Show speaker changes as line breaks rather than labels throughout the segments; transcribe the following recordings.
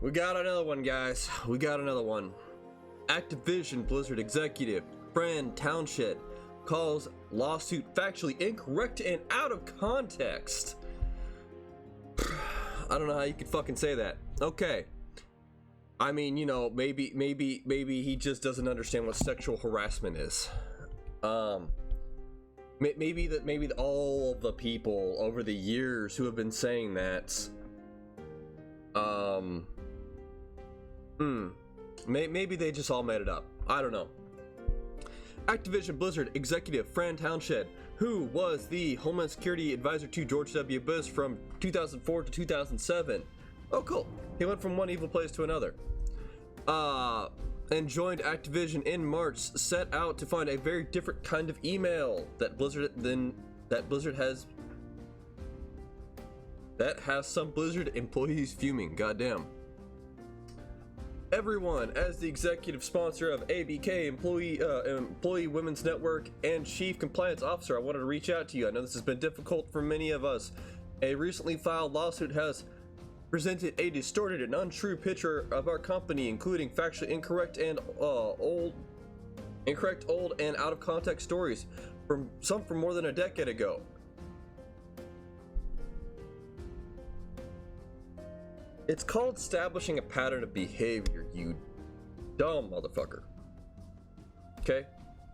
We got another one, guys. We got another one. Activision Blizzard executive Fran Townsend calls lawsuit factually incorrect and out of context. I don't know how you could fucking say that. Okay. I mean, you know, maybe he just doesn't understand what sexual harassment is. Maybe all of the people over the years who have been saying that, maybe they just all made it up. I don't know. Activision Blizzard executive Fran Townsend, who was the Homeland Security advisor to George W. Bush from 2004 to 2007. Oh, cool. He went from one evil place to another. And joined Activision in March, set out to find a very different kind of email that Blizzard has some Blizzard employees fuming. Goddamn. Everyone, as the executive sponsor of ABK, Employee Women's Network, and Chief Compliance Officer, I wanted to reach out to you. I know this has been difficult for many of us. A recently filed lawsuit has presented a distorted and untrue picture of our company, including factually incorrect, old, and out of context stories from more than a decade ago. It's called establishing a pattern of behavior, you dumb motherfucker. Okay?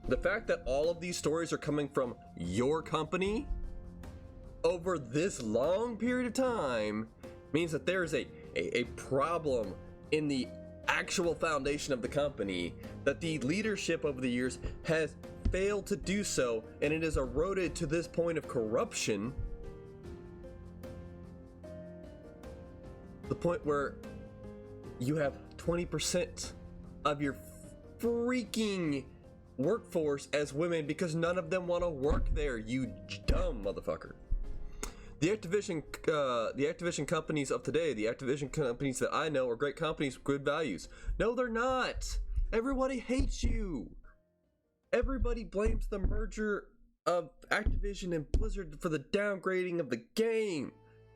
The fact that all of these stories are coming from your company over this long period of time means that there is a problem in the actual foundation of the company, that the leadership over the years has failed to do so, and it has eroded to this point of corruption, the point where you have 20% of your freaking workforce as women because none of them want to work there, you dumb motherfucker. The Activision companies of today, the Activision companies that I know, are great companies with good values. No, they're not. Everybody hates you. Everybody blames the merger of Activision and Blizzard for the downgrading of the game,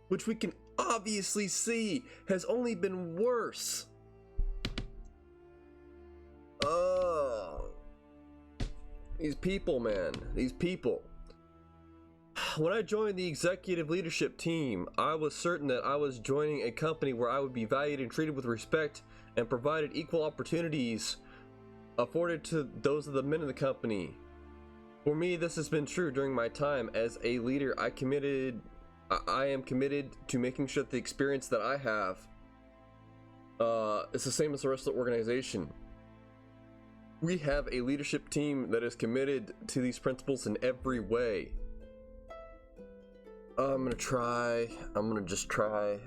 which we can obviously see has only been worse. Oh, these people, man, these people. When I joined the executive leadership team, I was certain that I was joining a company where I would be valued and treated with respect and provided equal opportunities afforded to those of the men in the company. For me, this has been true during my time as a leader. I am committed to making sure that the experience that I have is the same as the rest of the organization. We have a leadership team that is committed to these principles in every way. I'm gonna just try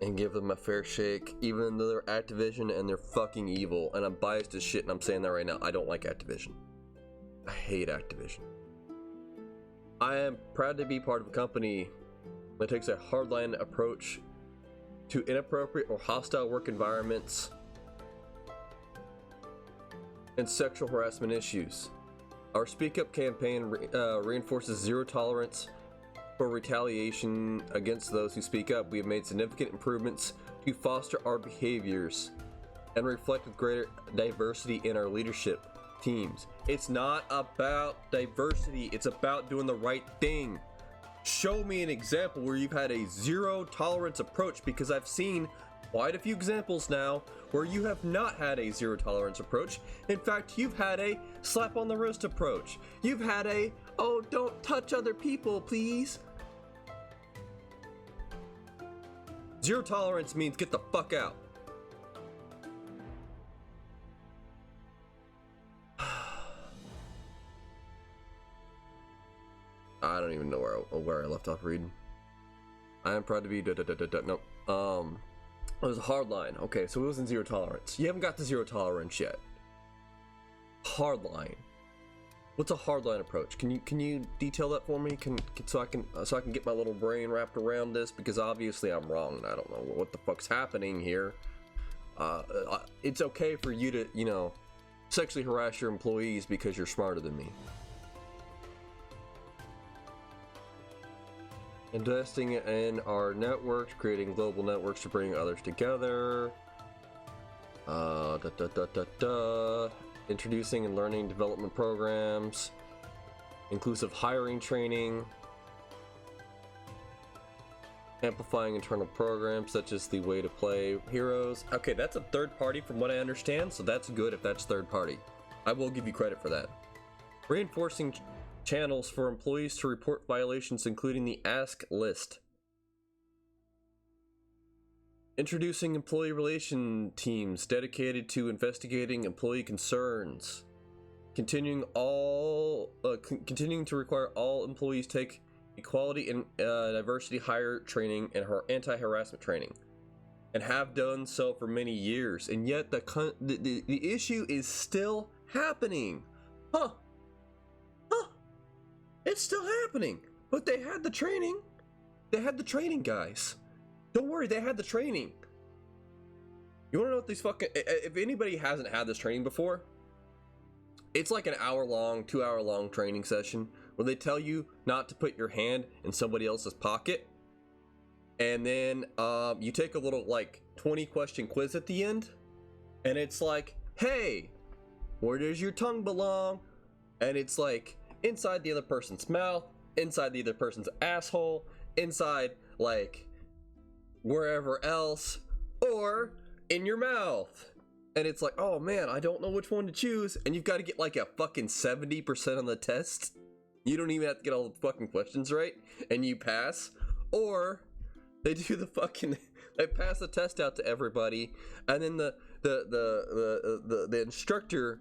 and give them a fair shake, even though they're Activision and they're fucking evil, and I'm biased as shit, and I'm saying that right now. I don't like Activision. I hate Activision. I am proud to be part of a company that takes a hardline approach to inappropriate or hostile work environments and sexual harassment issues. Our Speak Up campaign reinforces zero tolerance for retaliation against those who speak up. We have made significant improvements to foster our behaviors and reflect with greater diversity in our leadership teams. It's not about diversity, it's about doing the right thing. Show me an example where you've had a zero tolerance approach, because I've seen quite a few examples now where you have not had a zero tolerance approach. In fact, you've had a slap on the wrist approach. You've had a, oh, don't touch other people, please. Zero tolerance means get the fuck out. I don't even know where I left off reading. I am proud to be no. It was a hard line. Okay, so it wasn't zero tolerance. You haven't got to zero tolerance yet. Hard line. What's a hardline approach? Can you detail that for me? So I can get my little brain wrapped around this, because obviously I'm wrong and I don't know what the fuck's happening here. It's okay for you to, you know, sexually harass your employees because you're smarter than me. Investing in our networks, creating global networks to bring others together. Introducing and learning development programs. Inclusive hiring training. Amplifying internal programs such as the way to play heroes. Okay, that's a third party from what I understand, so that's good if that's third party. I will give you credit for that. Reinforcing channels for employees to report violations, including the Ask list. Introducing employee relation teams dedicated to investigating employee concerns. Continuing to require all employees take equality and diversity hire training and anti-harassment training, and have done so for many years, and yet the issue is still happening. Huh? It's still happening. But they had the training. They had the training, guys. Don't worry, they had the training. You wanna know what these fucking... If anybody hasn't had this training before, it's like an hour-long, 2-hour-long training session where they tell you not to put your hand in somebody else's pocket. And then you take a little, like, 20-question quiz at the end. And it's like, hey, where does your tongue belong? And it's like... inside the other person's mouth, inside the other person's asshole, inside, like, wherever else, or in your mouth. And it's like, oh man, I don't know which one to choose. And you've got to get like a fucking 70% on the test. You don't even have to get all the fucking questions right, and you pass. Or they do the fucking, they pass the test out to everybody, and then the instructor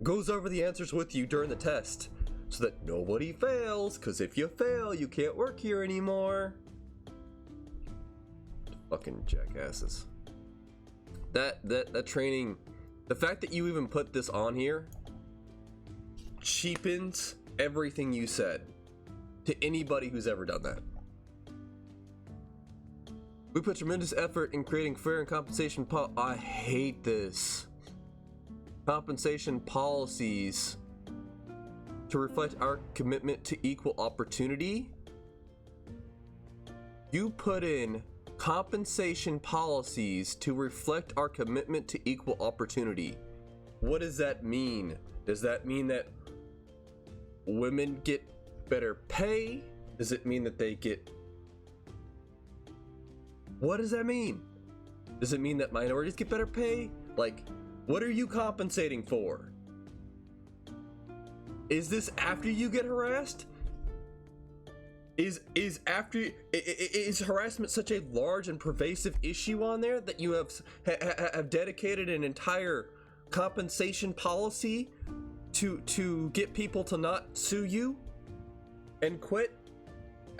goes over the answers with you during the test, so that nobody fails, because if you fail, you can't work here anymore. Fucking jackasses. That training, the fact that you even put this on here cheapens everything you said to anybody who's ever done that. We put tremendous effort in creating fair and compensation I hate this. Compensation policies to reflect our commitment to equal opportunity. You put in compensation policies to reflect our commitment to equal opportunity. What does that mean? Does that mean that women get better pay? Does it mean that they get... What does that mean? Does it mean that minorities get better pay? Like, what are you compensating for? Is this after you get harassed? Is harassment such a large and pervasive issue on there that you have dedicated an entire compensation policy to get people to not sue you and quit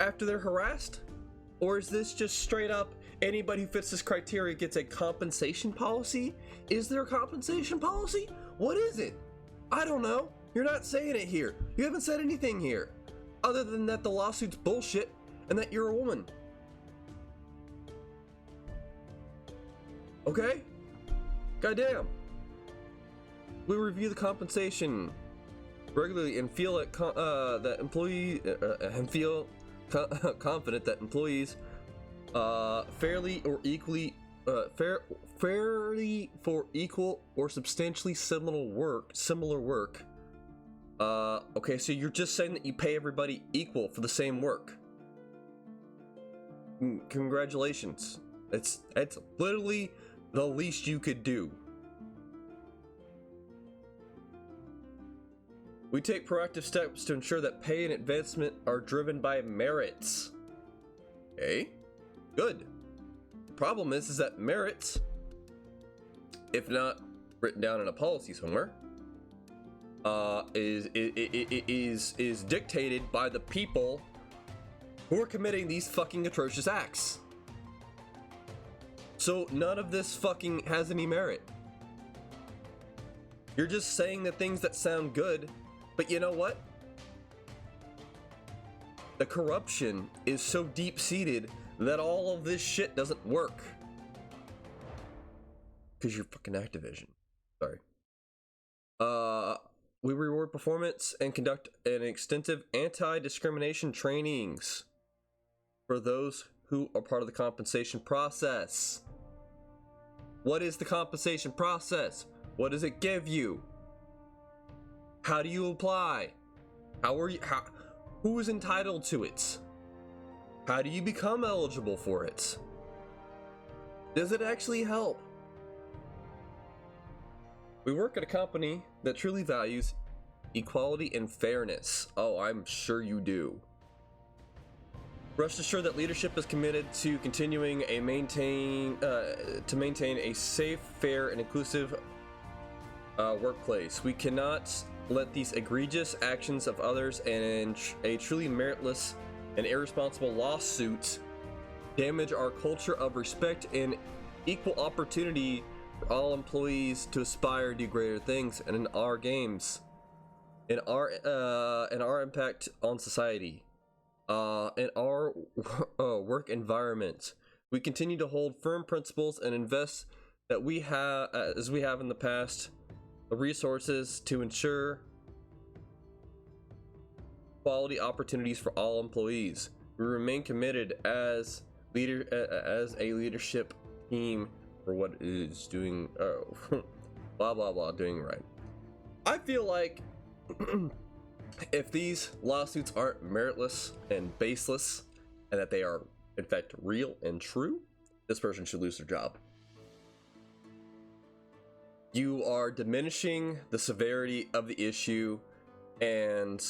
after they're harassed? Or is this just straight up anybody who fits this criteria gets a compensation policy? Is there a compensation policy? What is it? I don't know. You're not saying it here. You haven't said anything here other than that the lawsuit's bullshit and that you're a woman. Okay? Goddamn. We review the compensation regularly and feel that confident that employees fairly or equally fairly for equal or substantially similar work. Okay, so you're just saying that you pay everybody equal for the same work. Congratulations. It's literally the least you could do. We take proactive steps to ensure that pay and advancement are driven by merits. Okay, good. The problem is that merits, if not written down in a policy somewhere, is dictated by the people who are committing these fucking atrocious acts. So none of this fucking has any merit. You're just saying the things that sound good, but you know what? The corruption is so deep-seated that all of this shit doesn't work. Because you're fucking Activision. Sorry. We reward performance and conduct an extensive anti-discrimination trainings. for those who are part of the compensation process. What is the compensation process? What does it give you? How do you apply? Who is entitled to it? How do you become eligible for it? Does it actually help? We work at a company that truly values equality and fairness. Oh, I'm sure you do. Rest assured that leadership is committed to continuing to maintain a safe, fair, and inclusive workplace. We cannot let these egregious actions of others and a truly meritless and irresponsible lawsuit damage our culture of respect and equal opportunity for all employees to aspire to do greater things, and in our games, in our impact on society, in our work environment. We continue to hold firm principles and invest that we have, as we have in the past, the resources to ensure quality opportunities for all employees. We remain committed as a leadership team for what is doing blah blah blah doing right. I feel like if these lawsuits aren't meritless and baseless, and that they are in fact real and true, this person should lose their job. You are diminishing the severity of the issue and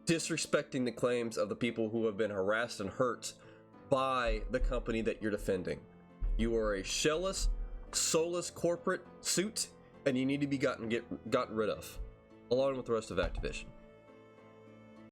disrespecting the claims of the people who have been harassed and hurt by the company that you're defending. You are a shellless, soulless corporate suit, and you need to be gotten rid of, along with the rest of Activision.